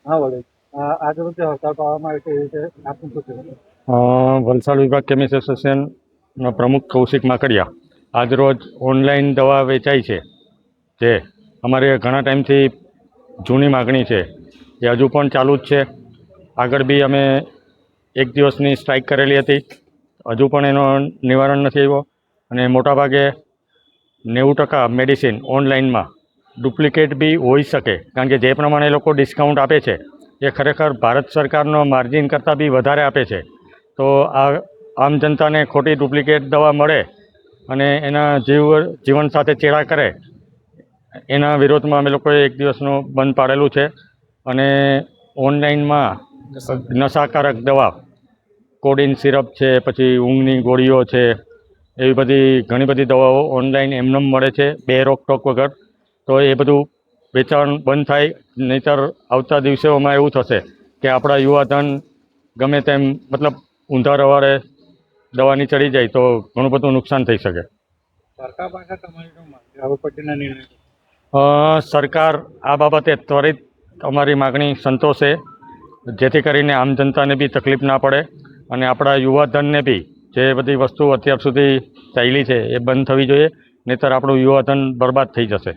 હા વડે આજ વખતે હડતાળ પાડવામાં આવી છે એ વિશે આપનું શું કહેવું? વલસાડ વિભાગ કેમિસ્ટ એસોસિએશનના પ્રમુખ કૌશિક માકડિયા. આજરોજ ઓનલાઈન દવા વેચાય છે જે અમારે ઘણા ટાઈમથી જૂની માગણી છે એ હજુ પણ ચાલુ જ છે. આગળ બી અમે એક દિવસની સ્ટ્રાઇક કરેલી હતી, હજુ પણ એનો નિવારણ નથી આવ્યો. અને મોટાભાગે 90% મેડિસિન ઓનલાઈનમાં ડુપ્લિકેટ બી હોઈ શકે, કારણ કે જે પ્રમાણે એ લોકો ડિસ્કાઉન્ટ આપે છે એ ખરેખર ભારત સરકારનો માર્જિન કરતાં બી વધારે આપે છે. તો આ આમ જનતાને ખોટી ડુપ્લિકેટ દવા મળે અને એના જીવન સાથે ચેડા કરે, એના વિરોધમાં અમે લોકોએ એક દિવસનું બંધ પાડેલું છે. અને ઓનલાઈનમાં નશાકારક દવા, કોડિન સિરપ છે, પછી ઊંઘની ગોળીઓ છે, એવી બધી ઘણી બધી દવાઓ ઓનલાઈન એમનેમ મળે છે બે રોકટોક વગર. તો એ બધું વેચાણ બંધ થાય, નહીંતર આવતા દિવસોમાં એવું થશે કે આપણા યુવાધન ગમે તેમ મતલબ ઊંધા રવાડે દવાની ચડી જાય તો ઘણું બધું નુકસાન થઈ શકે. સરકાર પાસે તમારી શું માંગ છે હવે પછીના નિર્ણય? સરકાર આ બાબતે ત્વરિત અમારી માગણી સંતોષે, જેથી કરીને આમ જનતાને બી તકલીફ ના પડે અને આપણા યુવાધનને બી જે બધી વસ્તુ અત્યાર સુધી ચાલી છે એ બંધ થવી જોઈએ, નહીંતર આપણું યુવાધન બરબાદ થઈ જશે.